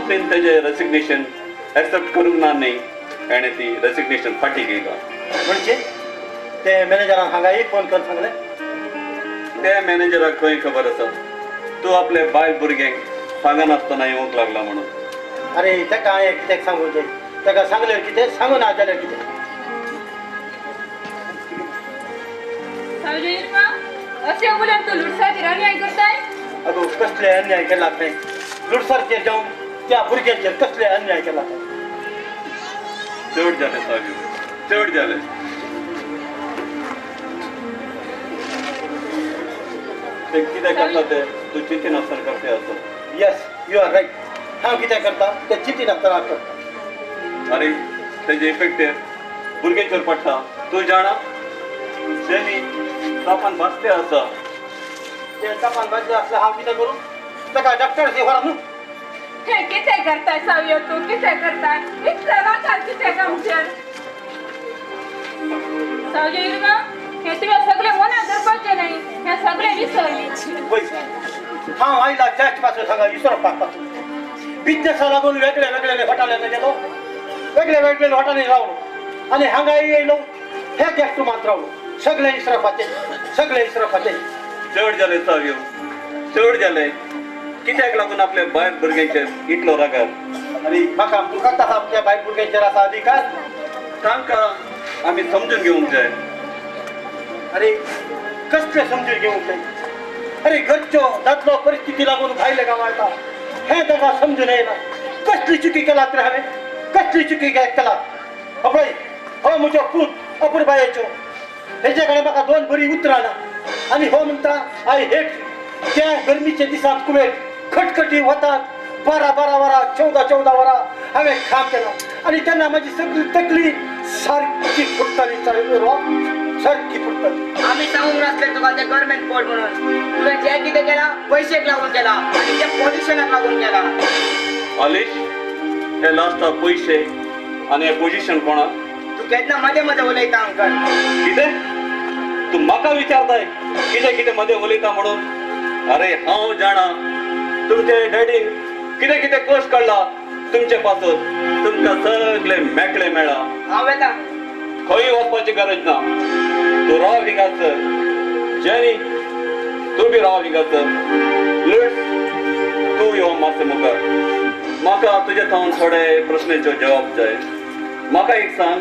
कंपनीन तेजे resignation accept करूंक ना न्ही आनी ती रेसिग्नेशन फाटी गेला म्हणजे ते मॅनेजरान हांगा एक फोन करून सांगले त्या मॅनेजराक खंय खबर आसा तूं आपल्या बायल भुरग्यांक सांगनासतना येवंक लागला म्हणून अरे ताका हांवें कित्याक सांगूं तें ताका सांगलें कितें सांगूं ना जाल्यार कितें असे उलट तू लुटसाचेर अन्याय करताय अगो कसले अन्याय केला काय लुटसारचेर जावन त्या भुरग्यांचेर कसले अन्याय केला काय चड जालें सागू चड जालें ते कितें करता ते तूं चिंती नासतना करते आसत यस यू आर रायट हांव कितें करता तें चिंती नासतना करता अरे तेजे इफेक्ट भुरग्यांचेर पडटा तूं जाणा जेनी तापान भाजते आसा ते तापान भाजलें आसल्यार हांव कितें करूं ताका डॉक्टरशी व्हरा न्हू हे कितें करताय सावयो तू कितें करताय इतल्या रागात कितें कामचेर सावयो इरगा हे तुवें सगळे मनात धरपाचें न्ही हे सगळे विसर पळय हांव आयला चर्च पासून हांगा इसरोपाक पासून बिजनेसा लागून वेगळे वेगळे हॉटेलांत गेलो वेगळे वेगळे हॉटेलांनी रावलो आनी हांगा येयलो हे गॅस्ट रूमांत रावलो सगळे इसरोपाचे चड जालें सागयो चड जालें कित्याक लागून आपल्या बायल भुरग्यांचेर इतलो रागार आनी म्हाका तुका ताका आमच्या बायल भुरग्यांचेर आसा अधिकार तांकां आमी समजून घेवंक जाय अरे कसले समजून घेवंक जाय अरे घरच्यो दादलो परिस्थिती लागून भायले गांवां येता हें ताका समजून येना कसली चुकी केलात रे हांवें कसली चुकी केला पळय हो म्हजो पूत अपुरबायेचो हेजे कडेन म्हाका 2 बरी उतरां ना आनी हो म्हणटा आय हेट त्या गरमीच्या दिसांत कुवेर खटखटी वतात 12 वरां 14 वरां हांवें काम केलां आनी तेन्ना म्हाजी सगळी तकली सारकी फुटताली सारकी फुटताली आम्ही सांगून असले तुका ते गव्हर्नमेंट पोर्ट म्हणून तुवें जे कितें केला पैशाक लागून केला आनी त्या पोझिशनाक लागून केला आलेश हे लास्टा पयशे आनी हे पोझिशन कोणाक तू केन्ना मध्ये मध्ये उलयता अंकल कितें तूं म्हाका विचारताय कितें कितें मध्ये उलयता म्हणून अरे हांव जाणा तुमचे डॅडीन कितें कितें कश्ट काडला तुमचे पासून तुमकां सगळे मेकळे मेळ्ळा हांव येता खंय वचपाची गरज ना तूं राव हिंगासर जेनी तूं बी राव हिंगासर लुट तूं यो मातशें मुखार म्हाका तुजे थावन थोडे प्रस्नांचो जवाब जाय म्हाका एक सांग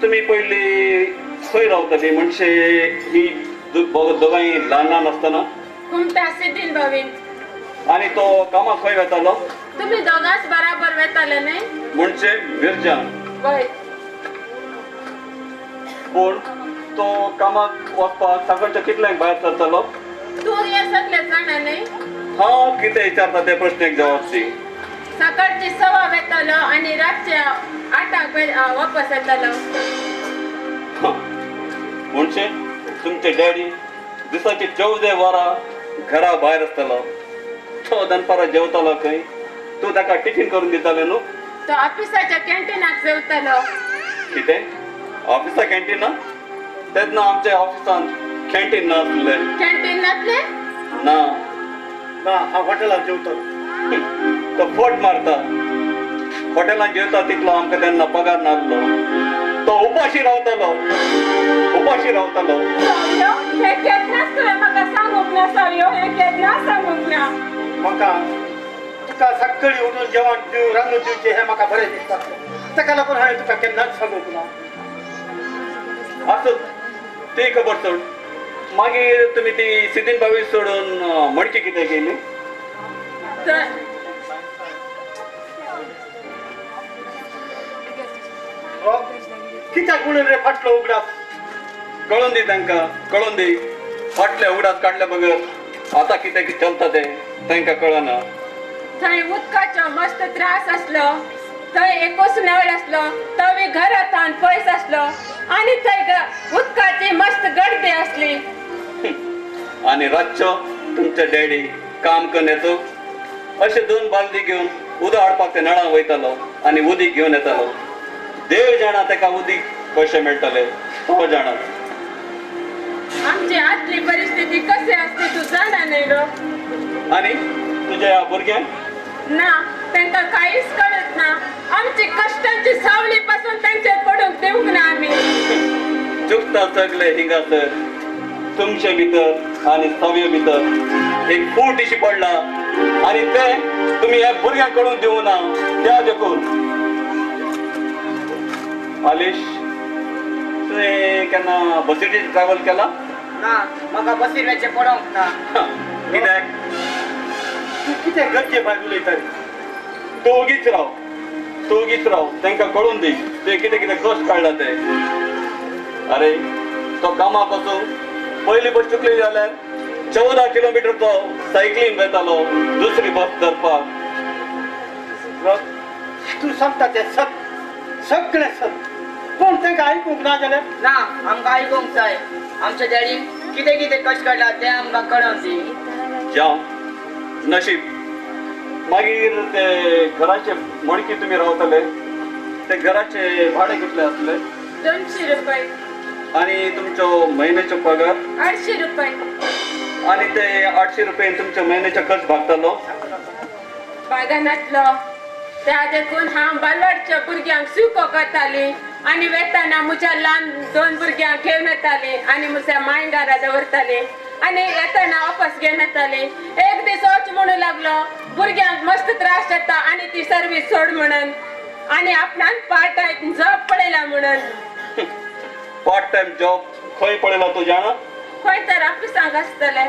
तुमी पयलीं खंय रावताली म्हणजे ही दोगांय ल्हान आसतना कुमटा सिद्धीन भावीन आनी तो कामाक खंय वेतालो तुम्ही दोगांच बराबर वेताले न्ही म्हणजे मिरजान वय पूण तो कामाक वचपाक सकाळच्या कितल्यांक भायर सरतालो तू हे सगळे जाणा न्ही हांव कितें विचारता ते प्रश्नाक जवाब दी सकाळची 6 वेतालो आनी रातच्या 8 वापस येतालो म्हणजे तुमचे डॅडी दिसाची 14 वरां घरा भायर आसतालो तो दनपारां जेवतालो खंय तूं ताका टिफीन करून दिताले न्हू तो ऑफिसाच्या कॅन्टीनाक जेवतालो कितें ऑफिसा कॅन्टीना तेन्ना आमच्या ऑफिसान कॅन्टीन नासले कॅन्टीन नासले ना ना हांव हॉटेलांत जेवतां तो फोट मारता हॉटेलांत जेवता तितलो आमकां तेन्ना पगार नासलो तो उपाशी रावतालो सावयो हे केन्नाच तुवें म्हाका सांगूंक ना सावयो हे केन्नाच सांगूंक ना म्हाका तुका सकाळी उठून जेवण रांदून दिवचें हें म्हाका बरें दिसता ताका लागून हांवें तुका केन्नाच सांगूंक ना असो ती खबर सोड मागीर तुमी ती सिद्धीन बावी सोडून मडकी कितें केली कित्याक म्हणून रे फाटलो उगडास कळून दी तांकां कळून दी फाटल्या उगडास काडल्या बगर आतां कितें चलता ते तांकां कळना थंय उदकाचो मस्त त्रास आसलो थंय एकूच नळ आसलो तो बी घरांत पयस आसलो आनी थंय उदकाची मस्त गर्दी आसली आनी रातचो तुमचे डॅडी काम करून येतो अशे 2 बालदी घेवन उदक हाडपाक ते नळां वयतालो आनी उदीक घेवन येतालो देव जाणा ताका उदीक कशें मेळटलें तो जाणा आमची आतली परिस्थिती कशी असते तू जाणा न्ही गो आनी तुज्या भुरग्यांक ना त्यांना काहीच कळत ना. आमची कष्टांची सावली पासून त्यांच्या पडून देऊ ना आम्ही. चुकता सगळे हिंगासर तुमच्या भितर आणि सव्य भितर एक फूट इशी पडला आणि ते तुम्ही ह्या भुरग्यांकडून देऊ ना. त्या देखून आलिश तुवें केन्ना बसीचेर ट्रॅव्हल केला ना म्हाका बसीर वेचे पडोंक ना. कित्याक तू कितें गरजे भायर उलयता रे? तू उगीच राव तांकां कळून दी ते कितें कितें कश्ट काडला ते. अरे तो कामाक वचूं पयली बस चुकली जाल्यार 14 किलोमीटर तो सायकलीन वयतालो दुसरी बस धरपाक. तू सांगता ते सगळें सत पूण तांकां आयकूंक ना जाल्यार ना आमकां आयकूंक जाय. आमच्या डॅडीन कितें कितें कश्ट काडला ते आमकां कळोवन दी. जावं नशीब. मागीर ते घराचे मणकी तुमी रावतले ते घराचे भाडें कितलें आसलें? 200 रुपये. आणि तुमचो म्हयन्याचो पगार? 800 रुपये. आणि ते 800 रुपयान तुमच्या म्हयन्याचो खर्च भागतालो? बागानातलो. त्या देखून हांव बालवाडच्या भुरग्यांक सुको करताली आणि वेताना म्हज्या ल्हान 2 भुरग्यांक घेवन येताली आणि म्हज्या मायंगारा दवरताली आणि येताना वापस घेवन येताली. एक दीस वच म्हणू लागलो भुरग्यांक मस्त त्रास जाता आणि ती सर्वीस सोड म्हणून आणि आपणान पार्ट टायम जॉब पळयला म्हणून. पार्ट टाइम जॉब खंय पळयला तूं जाणा? खंय तर ऑफिसांक आसतले.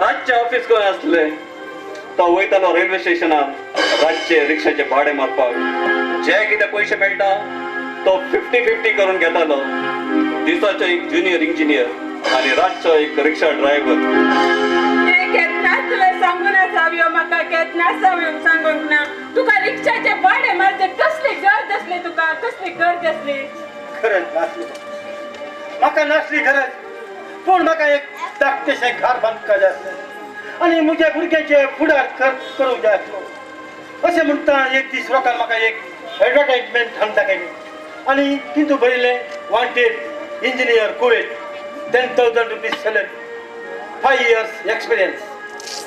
रातचे ऑफिस खंय आसले? तो वयतालो रेल्वे स्टेशनार रातचे रिक्षाचे भाडे मारपाक. जे कितें पयशे मेळटा तो 50-50 करून घेतालो. दिसाचो एक ज्युनियर इंजिनियर आणि रातचो एक रिक्षा ड्रायव्हर. केन्नाच तुवें सांगून आसाव्यो म्हाका केन्नाच सांगूंक ना. तुका रिक्षाचे भाडे मारचे कसली गरज आसली तुका? कसली गरज आसली? खरंच नासली म्हाका नासली गरज. पूण म्हाका एक धाकटेशें घर बांदूंक जाय आसलें आनी म्हज्या भुरग्याचे फुडार करूंक जाय आसलो. अशें म्हणटा एक दीस लोकांक म्हाका एक एडवर्टायजमेंट हाडून दाखयली आनी तितूंत बरयलें wanted engineer Kuwait 10,000 rupees salary 5 years experience.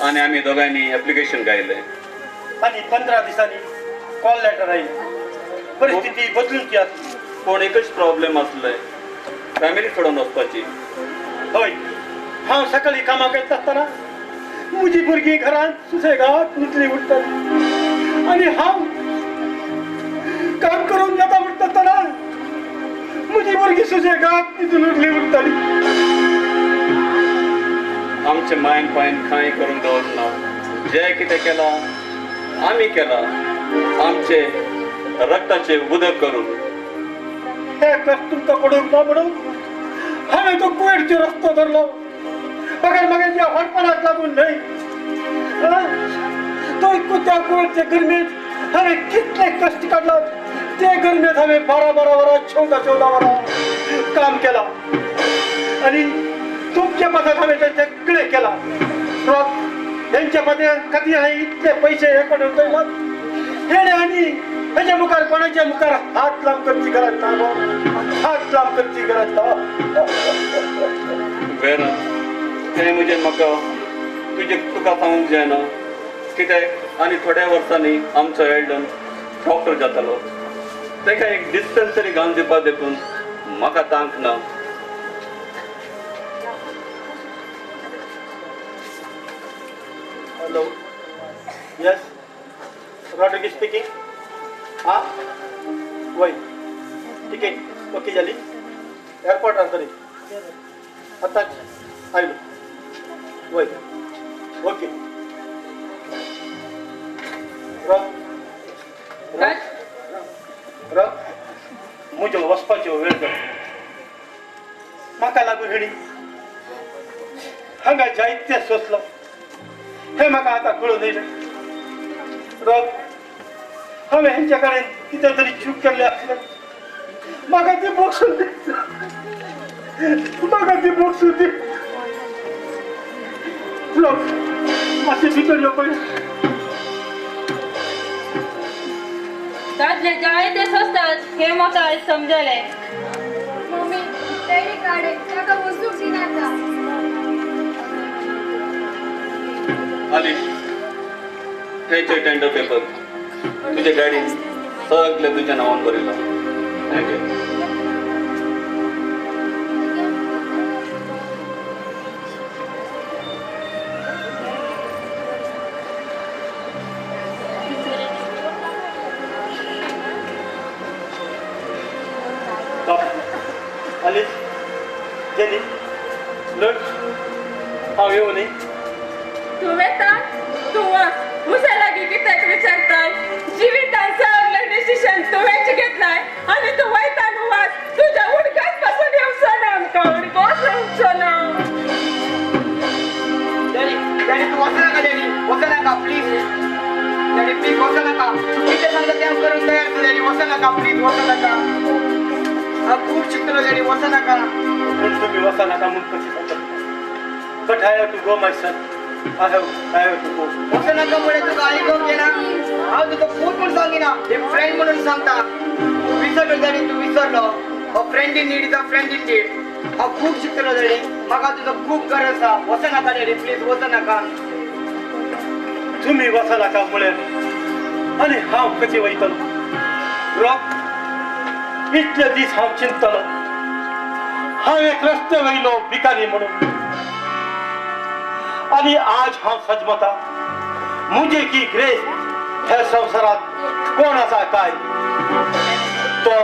आणि आम्ही दोघांनी ऍप्लिकेशन गायलें आनी 15 दिसांनी कॉल लेटर आयलें. परिस्थिती बदलूंची आसली. पूण एकच प्रॉब्लेम आसले फॅमिली सोडून वचपाची. हय हांव सकाळीं कामाक येता आसतना म्हजी भुरगीं घरांत सुसेगाद न्हिदलीं उठतालीं आनी हांव काम करून येता म्हणटा आसतना म्हजी भुरगीं सुसेगाद न्हिदून उठलीं उठतालीं. आमचे मायन पायन खंय करून दवरना. जे कितें केलां आमी केलां आमचे रक्ताचे उदक करून. हे कश्ट तुमकां पडूंक ना म्हणून हांवें तो कुवेटचो रस्तो धरलो. म्हाका त्या हडपणाक लागून न्हय. तो त्या कुवेटचे गरमेंत हांवें कितले कश्ट काडला. ते गरमेंत हांवें 12 वरां 14 वरां काम केलां आनी तुमच्या पदाक हांवें तें सगळें केलां. तेंच्या पद्या खातीर हांवें इतले पयशे हे करून दवरलात. हेणे आनी हेच्या मुखार कोणाच्या मुखार हात लांब करची गरज ना. हात लांब करची गरज ना. वेर ते म्हणजे म्हाका तुका सांगूंक जायना कित्याक आनी थोड्या वर्सांनी आमचो एल्डन डॉक्टर जातालो. ताका एक डिस्पेन्सरी घालून दिवपाक देखून म्हाका तांक ना. Hello yes Rodrigues speaking. हां वय तिकेट ओके जाली. एअरपोर्टार तरी आतांच आयलो. वय ओके. म्हज्यो वचपाच्यो वेळ जालो. म्हाका लागून हेणी हांगा जायते सोंसलो. हे म्हाका आतां कळून येयलें. हांवें हेंच्या कडेन कितें तरी चूक केल्लें आसलें. म्हाका ती बक्षून दी. म्हाका ती बक्षून दी. मातशें भितर यो पळय. दादले जायते सोंसतात हे म्हाका आयज समजलें. मम्मी तेरी काडे ताका वचूंक दिनाका. आलिश हेचे टेंडर पेपर तुझ्या गाडीन सगळे तुझ्या नावान बरयला. आलीस जेनी लढ हांव येऊ न्ही. तू वेता तू मुसा लागी कित्याक विचारताय? जिवितान सगळं डिसिशन तुवेच घेतलाय आणि तू वयता न्हू वाच. तुझ्या उडक्यात पासून येवचो ना आमकां उडकोच येवचो ना. डॅडी तू वचू नका डॅडी, वचू नका प्लीज डॅडी, प्लीज वचू नका. चुकीचे सांगता ते करून तयार तू डॅडी, वचू नका प्लीज, वचू नका. हा खूप शिकलो डॅडी, वचू नका. पण तुम्ही वसा नका म्हणून कशी सांगता? But I have to go, my son. I have to go. वचू नका मुळे तुका ऐकून घे ना. हांव तुका खूप म्हणून सांगिना, एक फ्रेंड म्हणून सांगता. विसरलो डॅडी, तू विसरलो. अ friend in need is a friend in need. हांव खूप शिकलो डॅडी, म्हाका तुजो खूप गरज आसा. वचू नका डॅडी, प्लीज वचू नका. तुम्ही वसा नका मुळे आणि हांव कशें वयतलो? रॉक इतले दीस हांव चिंतलो. हांव एक रस्ते वयलो भिकारी म्हणून आणि आज हांव सजमता. मुझे की ग्रेस ह्या संवसारात कोण आसा काय? तो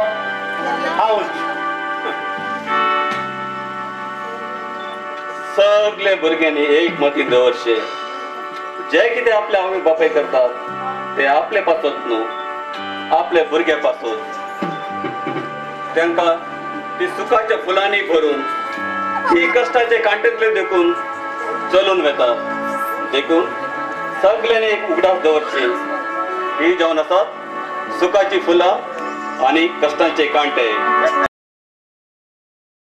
हांवच. सगळे भुरग्यांनी एक मती दवरचे. जे कितें आपल्या आवय बापाय करतात ते आपले पासून न्हू, आपल्या भुरग्या पासून. तांकां ती सुखाच्या फुलांनी भरून ती कश्टाचे कांटेतले देखून चलून वेतात. देखून सगळ्यांनी एक उगडास दवरची. ही जावन आसात सुखाची फुलां आणि कश्टांचे कांटे.